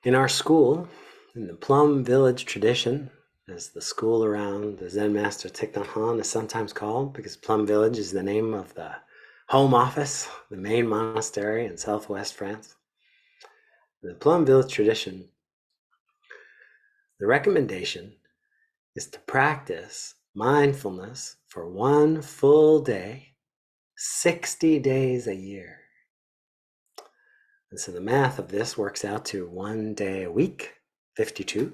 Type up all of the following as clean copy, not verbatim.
In our school, in the Plum Village Tradition, as the school around the Zen master Thich Nhat Hanh is sometimes called, because Plum Village is the name of the home office, the main monastery in southwest France. In the Plum Village Tradition, the recommendation is to practice mindfulness for one full day, 60 days a year. And so the math of this works out to 1 day a week, 52,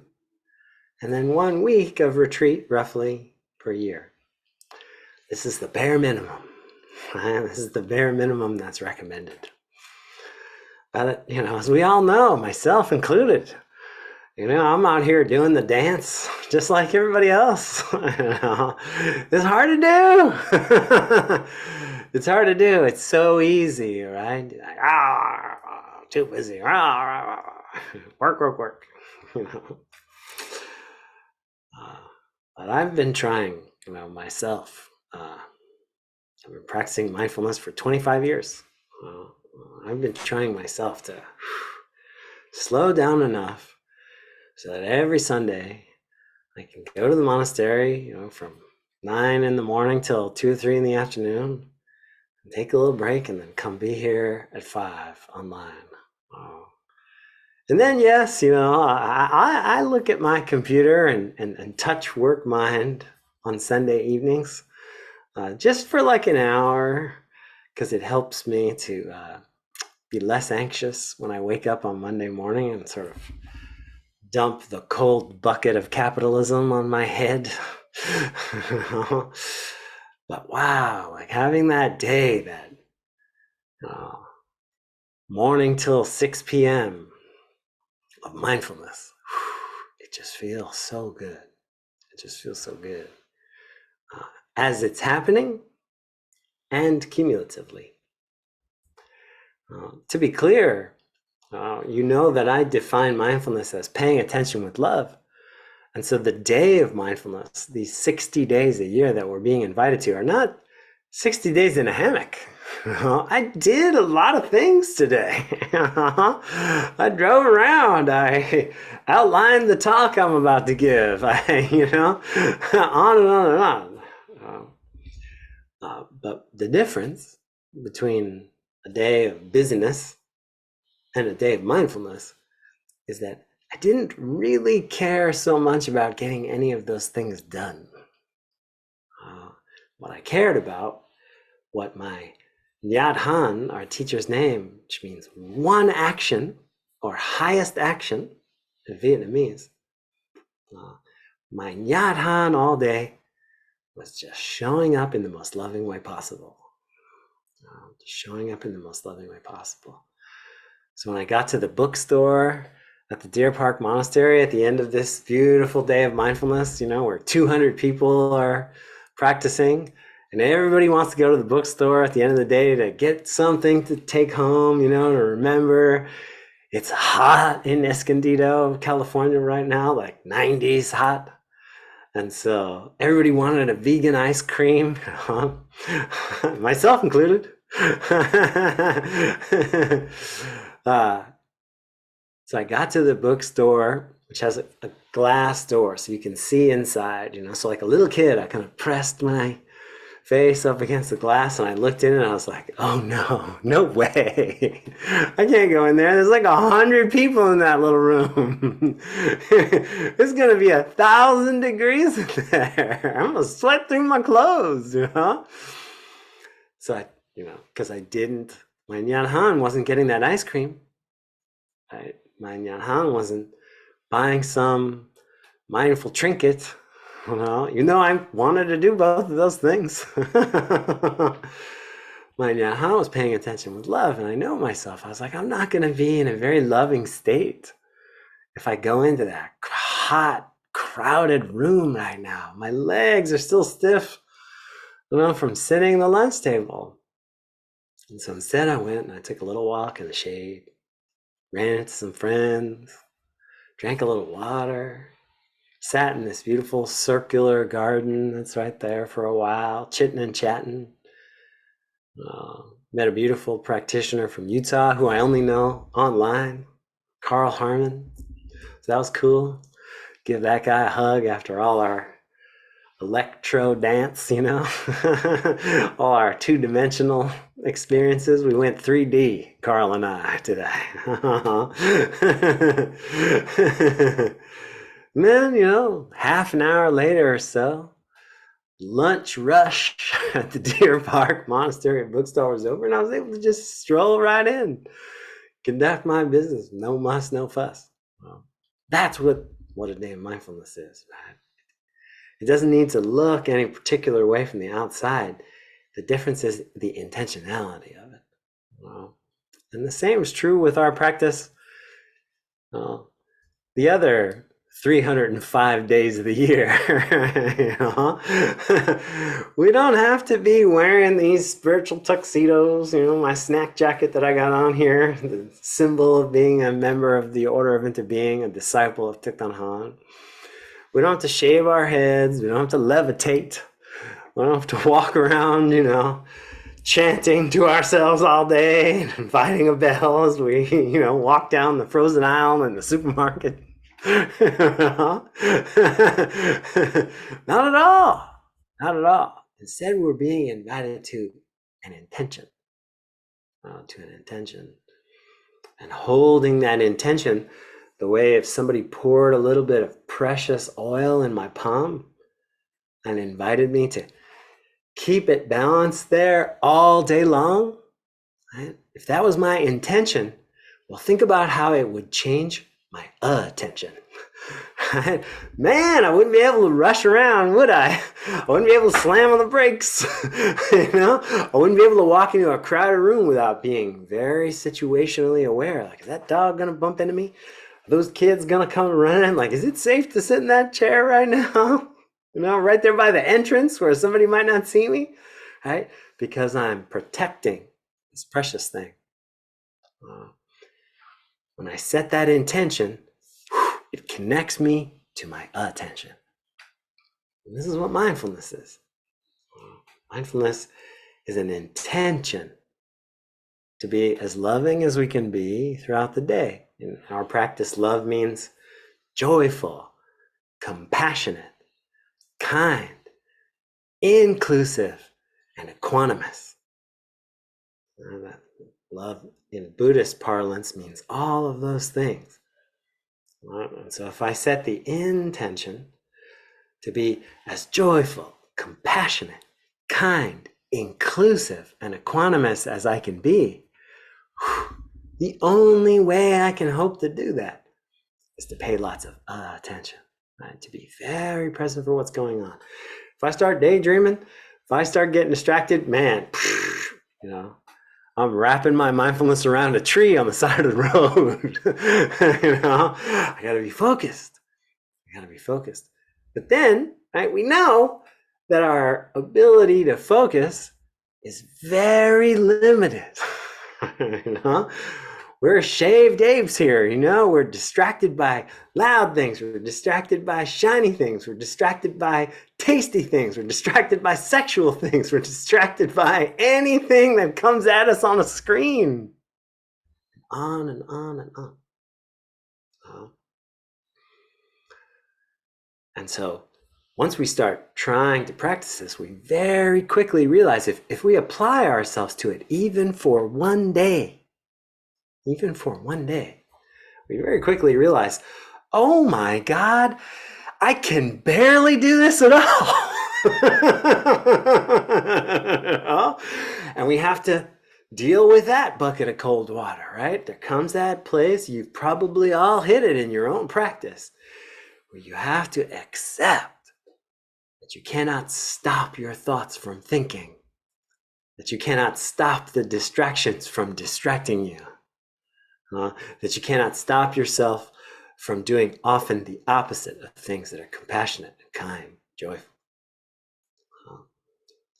and then 1 week of retreat roughly per year. This is the bare minimum. This is the bare minimum that's recommended. But, as we all know, myself included, I'm out here doing the dance just like everybody else. It's hard to do. It's hard to do. It's so easy, right? Like, too busy. Work. But I've been trying, myself. I've been practicing mindfulness for 25 years. I've been trying myself to slow down enough so that every Sunday I can go to the monastery, from 9 in the morning till 2 or 3 in the afternoon, and take a little break, and then come be here at 5 online. And then, yes, I look at my computer and touch work mind on Sunday evenings, just for like an hour, because it helps me to be less anxious when I wake up on Monday morning and sort of dump the cold bucket of capitalism on my head. But wow, like having that day, that morning till 6 p.m. of mindfulness, it just feels so good. It just feels so good. As it's happening and cumulatively. To be clear, that I define mindfulness as paying attention with love. And so the day of mindfulness, these 60 days a year that we're being invited to, are not 60 days in a hammock. I did a lot of things today. I drove around. I outlined the talk I'm about to give. On and on and on. But the difference between a day of busyness and a day of mindfulness is that I didn't really care so much about getting any of those things done. What I cared about, what my Nhat Hanh, our teacher's name, which means one action or highest action in Vietnamese, my Nhat Hanh all day was just showing up in the most loving way possible. Showing up in the most loving way possible. So when I got to the bookstore at the Deer Park Monastery at the end of this beautiful day of mindfulness, where 200 people are practicing, and everybody wants to go to the bookstore at the end of the day to get something to take home, to remember. It's hot in Escondido, California right now, like 90s hot. And so everybody wanted a vegan ice cream, myself included. So I got to the bookstore, which has a glass door so you can see inside, So like a little kid, I kind of pressed my face up against the glass and I looked in and I was like, oh no way. I can't go in there. There's like 100 people in that little room. It's going to be 1,000 degrees in there. I'm going to sweat through my clothes, So I, because my Nhat Hanh wasn't getting that ice cream. My Nhat Hanh wasn't buying some mindful trinket. I wanted to do both of those things. My Nhat Hanh was paying attention with love, and I know myself. I was like, I'm not going to be in a very loving state if I go into that hot, crowded room right now. My legs are still stiff, from sitting at the lunch table. And so instead I went and I took a little walk in the shade, ran into some friends, drank a little water, sat in this beautiful circular garden that's right there for a while, chitting and chatting. Met a beautiful practitioner from Utah who I only know online, Carl Harmon. That was cool. Give that guy a hug after all our electro dance, you know, all our two-dimensional experiences. We went 3D, Carl and I, today. And then, you know, half an hour later or so, lunch rush at the Deer Park Monastery bookstore was over, and I was able to just stroll right in, conduct my business. No muss, no fuss. Well, that's what a day of mindfulness is, right? It doesn't need to look any particular way from the outside. The difference is the intentionality of it. And the same is true with our practice. The other 305 days of the year. You know? We don't have to be wearing these spiritual tuxedos, you know, my snack jacket that I got on here, the symbol of being a member of the Order of Interbeing, a disciple of Thich Nhat Hanh. We don't have to shave our heads. We don't have to levitate. We don't have to walk around, you know, chanting to ourselves all day and inviting a bell as we, you know, walk down the frozen aisle in the supermarket. Not at all. Not at all. Instead, we're being invited to an intention. And holding that intention the way if somebody poured a little bit of precious oil in my palm and invited me to keep it balanced there all day long, right? If that was my intention, well, think about how it would change my attention. Right? Man, I wouldn't be able to rush around, would I? I wouldn't be able to slam on the brakes. You know, I wouldn't be able to walk into a crowded room without being very situationally aware. Like, is that dog gonna bump into me? Are those kids gonna come running? Like, is it safe to sit in that chair right now? You know, right there by the entrance where somebody might not see me, right? Because I'm protecting this precious thing. When I set that intention, it connects me to my attention. And this is what mindfulness is. Mindfulness is an intention to be as loving as we can be throughout the day. In our practice, love means joyful, compassionate, kind, inclusive, and equanimous. Love in Buddhist parlance means all of those things. And so if I set the intention to be as joyful, compassionate, kind, inclusive, and equanimous as I can be, the only way I can hope to do that is to pay lots of attention, right? To be very present for what's going on. If I start daydreaming, if I start getting distracted, man, you know, I'm wrapping my mindfulness around a tree on the side of the road. You know, I gotta be focused. But then, right, we know that our ability to focus is very limited. You know, we're shaved apes here. You know, we're distracted by loud things. We're distracted by shiny things. We're distracted by tasty things. We're distracted by sexual things. We're distracted by anything that comes at us on a screen. On and on and on. And so once we start trying to practice this, we very quickly realize if we apply ourselves to it, even for one day, we very quickly realize, oh my God, I can barely do this at all. And we have to deal with that bucket of cold water, right? There comes that place, you've probably all hit it in your own practice, where you have to accept that you cannot stop your thoughts from thinking, that you cannot stop the distractions from distracting you, that you cannot stop yourself from doing often the opposite of things that are compassionate, kind, joyful.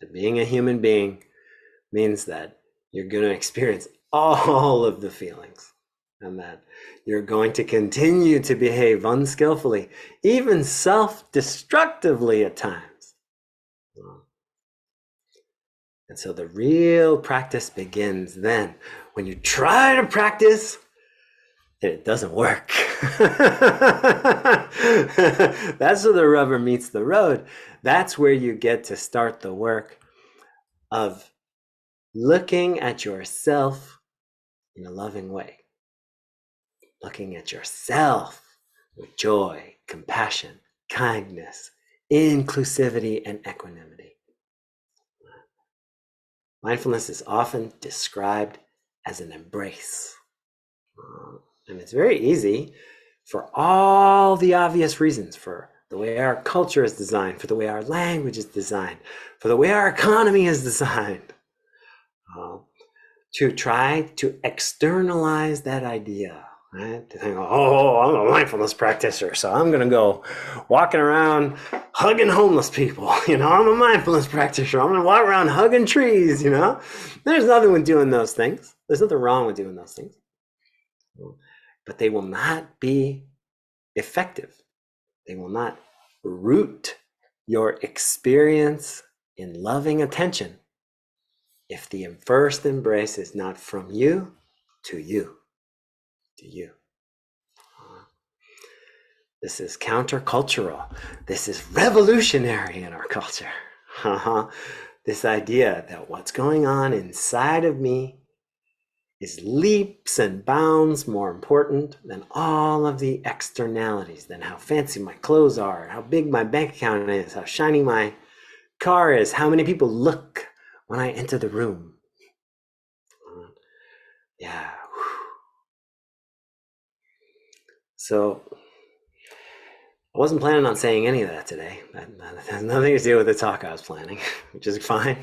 That being a human being means that you're going to experience all of the feelings, and that you're going to continue to behave unskillfully, even self-destructively at times. And so the real practice begins then, when you try to practice it doesn't work. That's where the rubber meets the road. That's where you get to start the work of looking at yourself in a loving way. Looking at yourself with joy, compassion, kindness, inclusivity, and equanimity. Mindfulness is often described as an embrace. And it's very easy for all the obvious reasons, for the way our culture is designed, for the way our language is designed, for the way our economy is designed, to try to externalize that idea, right? To think, oh, I'm a mindfulness practitioner, so I'm going to go walking around hugging homeless people. I'm a mindfulness practitioner. I'm going to walk around hugging trees, There's nothing with doing those things. There's nothing wrong with doing those things. But they will not be effective. They will not root your experience in loving attention if the first embrace is not from you to you. To you. This is countercultural. This is revolutionary in our culture. This idea that what's going on inside of me is leaps and bounds more important than all of the externalities, than how fancy my clothes are, how big my bank account is, how shiny my car is, how many people look when I enter the room. Yeah. So I wasn't planning on saying any of that today. That has nothing to do with the talk I was planning, which is fine.